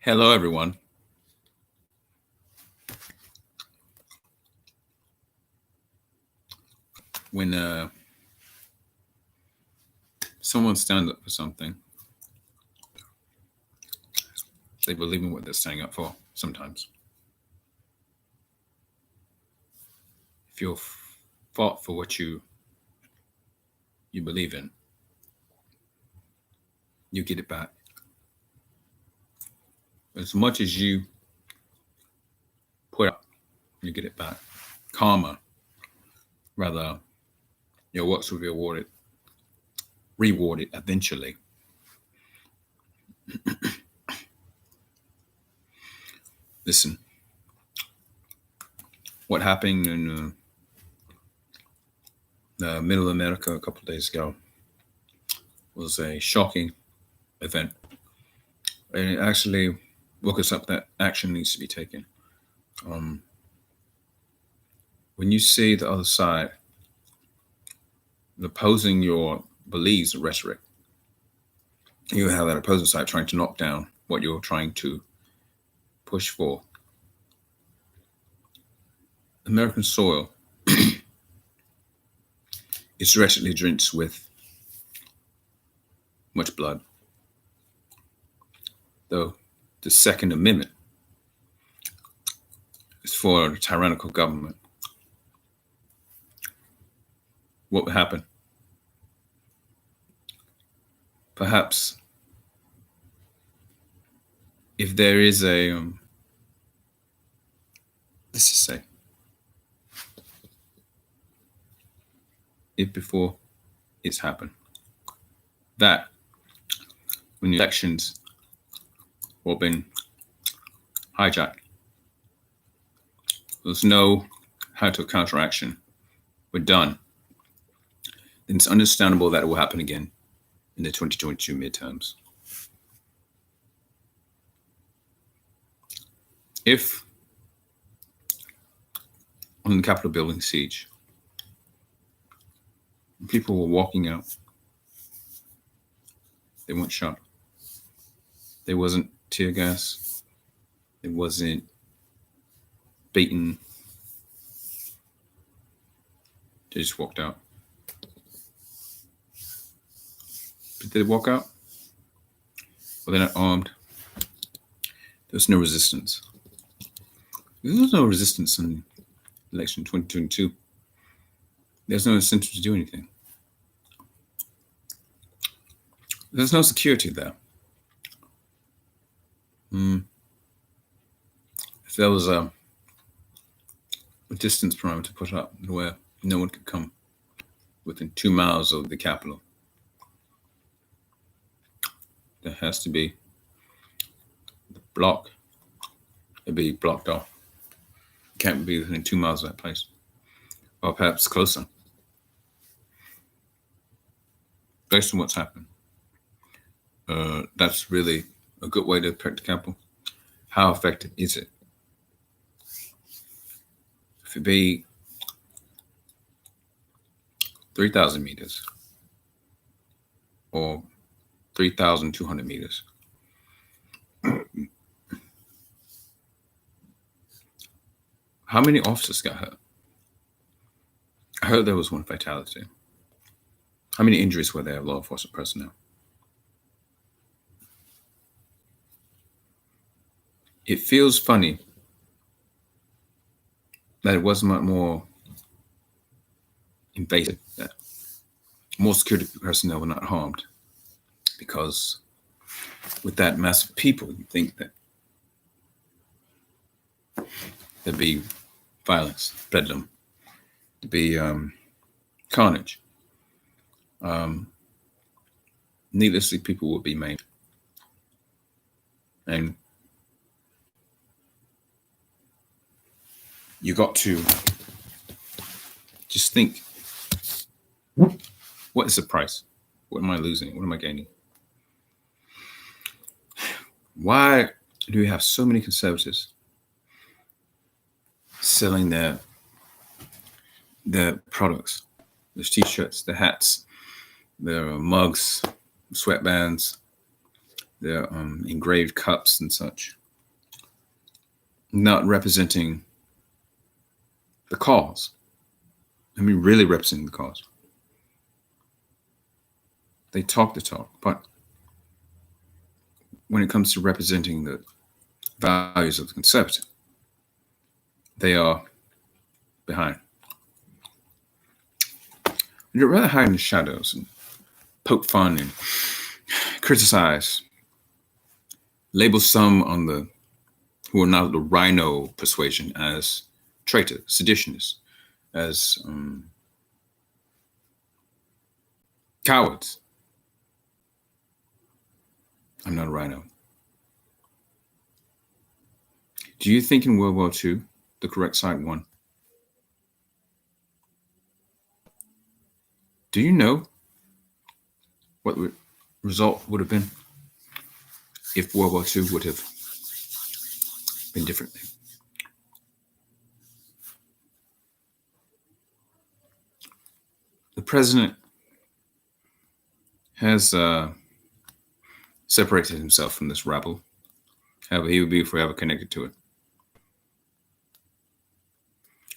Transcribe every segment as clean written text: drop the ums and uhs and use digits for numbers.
Hello, everyone. When someone stands up for something, they believe in what they're standing up for sometimes. If you're fought for what you believe in, you get it back. As much as you put up, you get it back. Karma, rather, your works will be rewarded eventually. Listen, what happened in the middle of America a couple of days ago was a shocking event. And it actually woke us up that action needs to be taken. When you see the other side opposing your beliefs and rhetoric, you have that opposing side trying to knock down what you're trying to push for. American soil is wretchedly drenched with much blood. Though the Second Amendment is for a tyrannical government. What would happen? Perhaps if there is a, let's just say, if before it's happened, that when the elections were been hijacked, there's no how to counteraction were done, then it's understandable that it will happen again in the 2022 midterms. If on the Capitol building siege, people were walking out, they weren't shot. There wasn't tear gas. It wasn't beaten. They just walked out. Did they walk out? Well, they're not armed. There's no resistance. There's no resistance in election 2022. There's no incentive to do anything. There's no security there. If there was a distance parameter put up where no one could come within 2 miles of the Capitol, there has to be the block. It'd be blocked off. It can't be within 2 miles of that place, or perhaps closer. Based on what's happened, that's really a good way to protect the Capitol. How effective is it? If it be 3,000 meters or 3,200 meters, how many officers got hurt? I heard there was one fatality. How many injuries were there of law enforcement personnel? It feels funny that it wasn't more invasive, that more security personnel were not harmed, because with that mass of people, you think that there'd be violence, bedlam, there'd be carnage. Needlessly, people would be maimed. And you got to just think, what is the price? What am I losing? What am I gaining? Why do we have so many conservatives selling their products? There's t-shirts, the hats, there are mugs, sweatbands, there are engraved cups and such. not representing the cause. I mean, really representing the cause. They talk the talk, but when it comes to representing the values of the conservative, they are behind. They'd rather hide in the shadows and poke fun and criticize, label some on the who are not the rhino persuasion as traitors, seditionists, as cowards. I'm not a rhino. Do you think in World War II the correct side won? Do you know what the result would have been if World War II would have been differently? The president has separated himself from this rabble. However, he would be forever connected to it.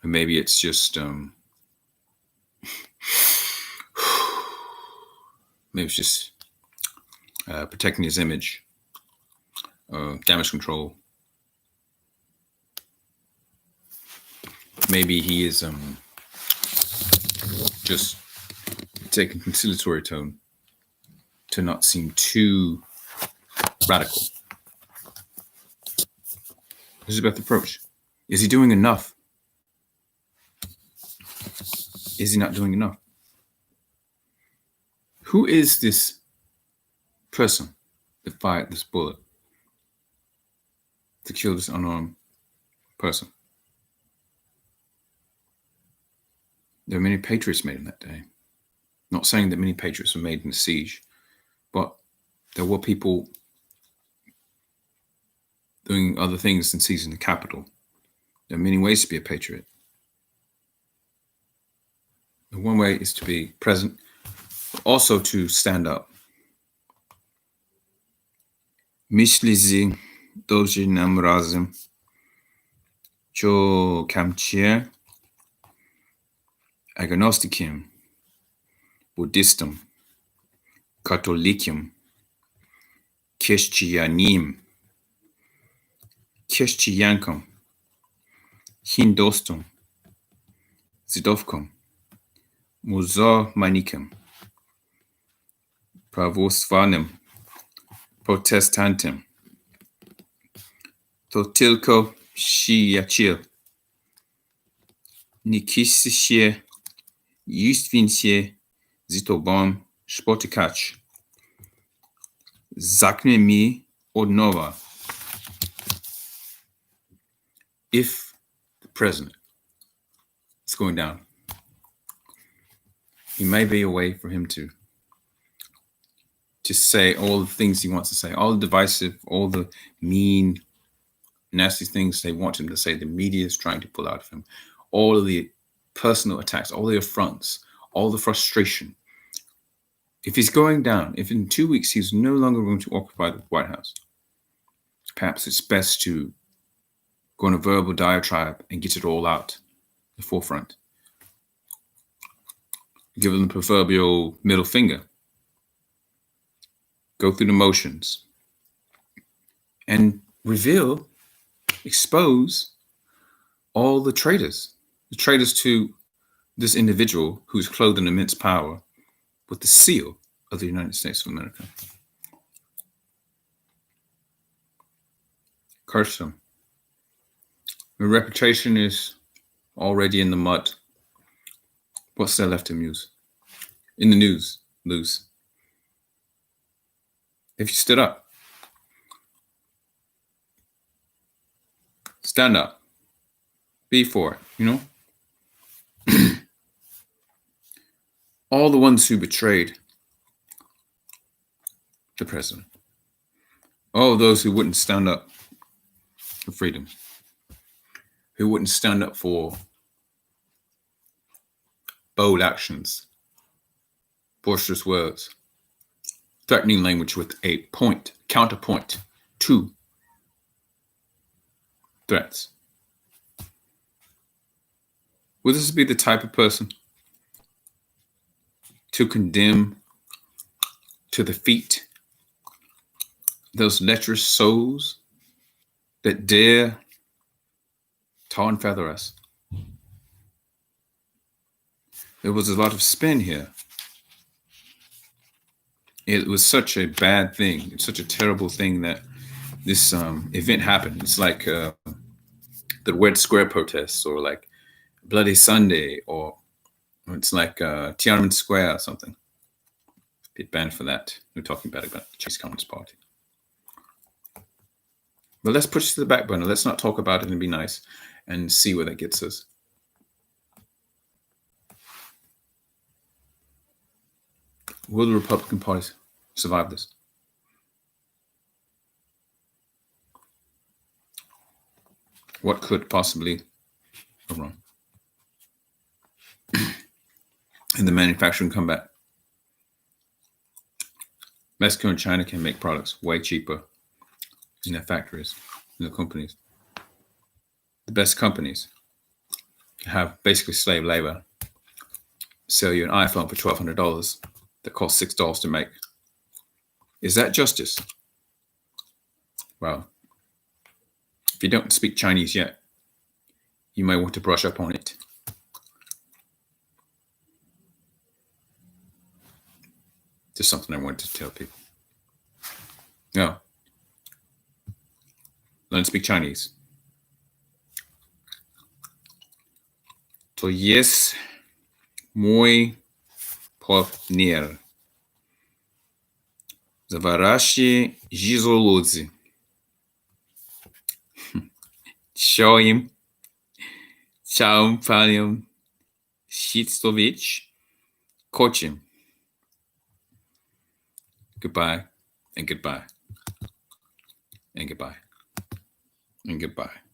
And maybe it's just maybe it's just protecting his image, damage control. Maybe he is just taking conciliatory tone to not seem too radical. This is about the approach. Is he doing enough? Is he not doing enough? Who is this person that fired this bullet to kill this unarmed person? There are many patriots made in that day. Not saying that many patriots were made in the siege, but there were people doing other things than seizing the capital. There are many ways to be a patriot. And one way is to be present, but also to stand up. Myśli doji nam razem, cho kamcie, agnostikiem, buddhistom, katolikiem, chrześcijankom, hindustom, żydowkom, muzułmanikom, prawosławnym, protestantem, to tylko przyjaciel. Nikisi się, justwin się z tobą spotykać. Zaknij mi od nowa. If the president is going down, he may be a way for him to just say all the things he wants to say, all the divisive, all the mean, nasty things they want him to say. The media is trying to pull out of him. All of the personal attacks, all the affronts, all the frustration. If he's going down, if in 2 weeks he's no longer going to occupy the White House, perhaps it's best to go on a verbal diatribe and get it all out the forefront. Give them the proverbial middle finger. Go through the motions and reveal, expose all the traitors to this individual who's clothed in immense power with the seal of the United States of America. Curse them. Your reputation is already in the mud. What's there left to muse? In the news, lose. If you stood up, stand up, be for it, you know? All the ones who betrayed the president, all those who wouldn't stand up for freedom, who wouldn't stand up for bold actions, boisterous words, threatening language with a point, counterpoint to threats. Will this be the type of person to condemn to the feet those lecherous souls that dare tar and feather us? There was a lot of spin here. It was such a bad thing. It's such a terrible thing that this event happened. It's like the Red Square protests, or like Bloody Sunday, or it's like Tiananmen Square or something. Get banned for that. We're talking about the Chinese Communist Party. But let's push it to the back burner. Let's not talk about it and be nice and see where that gets us. Will the Republican Party survive this? What could possibly go wrong? And the manufacturing come back. Mexico and China can make products way cheaper in their factories, in the companies. The best companies have basically slave labor sell you an iPhone for $1,200 that costs $6 to make. Is that justice? Well, if you don't speak Chinese yet, you may want to brush up on it. Just something I wanted to tell people. Yeah. Learn to speak Chinese. To jest mój partner. Zawaraście żizoludzy. Chciałem panią Sitowicz kociem. Goodbye and goodbye and goodbye and goodbye.